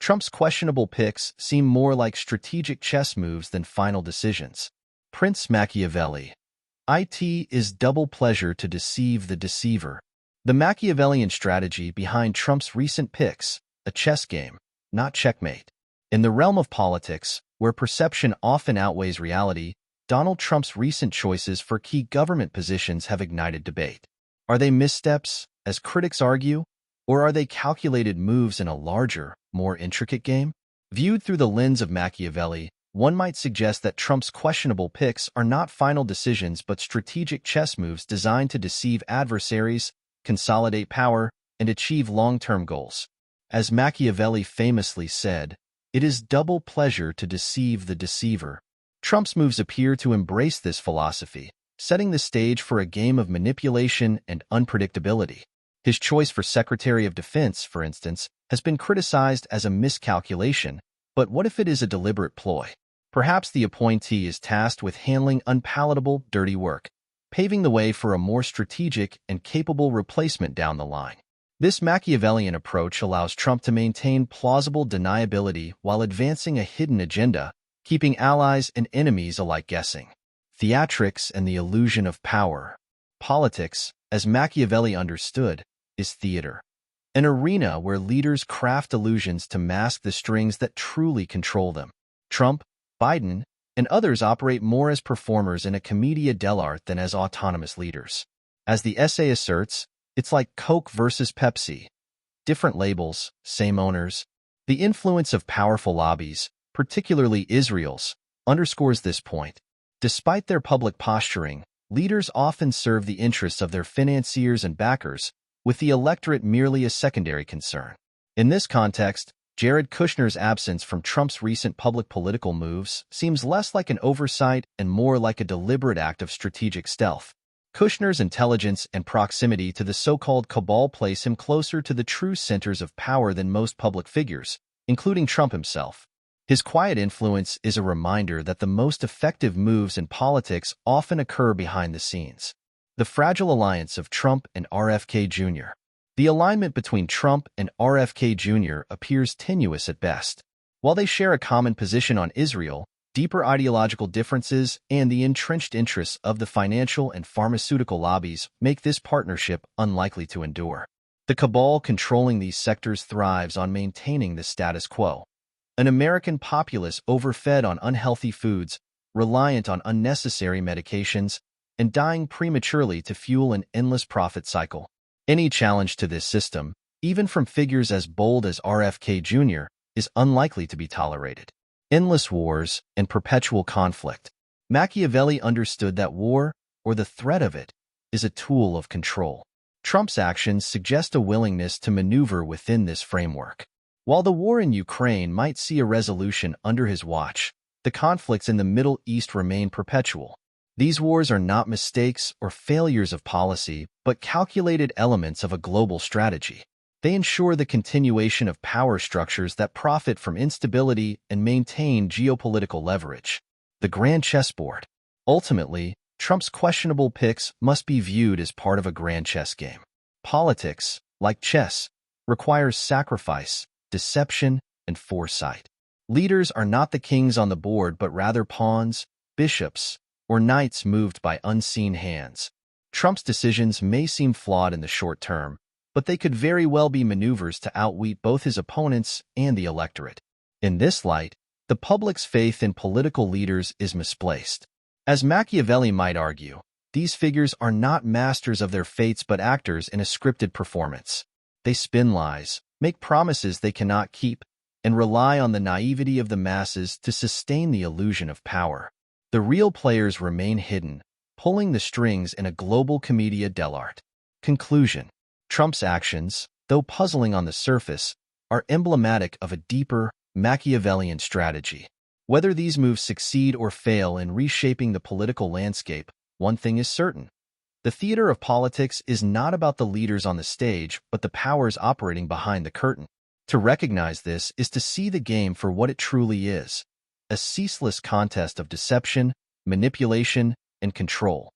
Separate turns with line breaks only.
Trump's questionable picks seem more like strategic chess moves than final decisions. Prince Machiavelli. It is double pleasure to deceive the deceiver. The Machiavellian strategy behind Trump's recent picks, a chess game, not checkmate. In the realm of politics, where perception often outweighs reality, Donald Trump's recent choices for key government positions have ignited debate. Are they missteps, as critics argue, or are they calculated moves in a larger, more intricate game? Viewed through the lens of Machiavelli, one might suggest that Trump's questionable picks are not final decisions but strategic chess moves designed to deceive adversaries, consolidate power, and achieve long-term goals. As Machiavelli famously said, "It is double pleasure to deceive the deceiver." Trump's moves appear to embrace this philosophy, setting the stage for a game of manipulation and unpredictability. His choice for Secretary of Defense, for instance, has been criticized as a miscalculation, but what if it is a deliberate ploy? Perhaps the appointee is tasked with handling unpalatable, dirty work, paving the way for a more strategic and capable replacement down the line. This Machiavellian approach allows Trump to maintain plausible deniability while advancing a hidden agenda, keeping allies and enemies alike guessing. Theatrics and the illusion of power. Politics, as Machiavelli understood, is theater, an arena where leaders craft illusions to mask the strings that truly control them. Trump, Biden, and others operate more as performers in a commedia dell'arte than as autonomous leaders. As the essay asserts, it's like Coke versus Pepsi. Different labels, same owners. The influence of powerful lobbies, particularly Israel's, underscores this point. Despite their public posturing, leaders often serve the interests of their financiers and backers, with the electorate merely a secondary concern. In this context, Jared Kushner's absence from Trump's recent public political moves seems less like an oversight and more like a deliberate act of strategic stealth. Kushner's intelligence and proximity to the so-called cabal place him closer to the true centers of power than most public figures, including Trump himself. His quiet influence is a reminder that the most effective moves in politics often occur behind the scenes. The fragile alliance of Trump and RFK Jr. The alignment between Trump and RFK Jr. appears tenuous at best. While they share a common position on Israel, deeper ideological differences and the entrenched interests of the financial and pharmaceutical lobbies make this partnership unlikely to endure. The cabal controlling these sectors thrives on maintaining the status quo. An American populace overfed on unhealthy foods, reliant on unnecessary medications, and dying prematurely to fuel an endless profit cycle. Any challenge to this system, even from figures as bold as RFK Jr., is unlikely to be tolerated. Endless wars and perpetual conflict. Machiavelli understood that war, or the threat of it, is a tool of control. Trump's actions suggest a willingness to maneuver within this framework. While the war in Ukraine might see a resolution under his watch, the conflicts in the Middle East remain perpetual. These wars are not mistakes or failures of policy, but calculated elements of a global strategy. They ensure the continuation of power structures that profit from instability and maintain geopolitical leverage. The grand chessboard. Ultimately, Trump's questionable picks must be viewed as part of a grand chess game. Politics, like chess, requires sacrifice, deception, and foresight. Leaders are not the kings on the board but rather pawns, bishops, or knights moved by unseen hands. Trump's decisions may seem flawed in the short term, but they could very well be maneuvers to outwit both his opponents and the electorate. In this light, the public's faith in political leaders is misplaced. As Machiavelli might argue, these figures are not masters of their fates but actors in a scripted performance. They spin lies, make promises they cannot keep, and rely on the naivety of the masses to sustain the illusion of power. The real players remain hidden, pulling the strings in a global commedia dell'arte. Conclusion. Trump's actions, though puzzling on the surface, are emblematic of a deeper, Machiavellian strategy. Whether these moves succeed or fail in reshaping the political landscape, one thing is certain. The theater of politics is not about the leaders on the stage, but the powers operating behind the curtain. To recognize this is to see the game for what it truly is, a ceaseless contest of deception, manipulation, and control.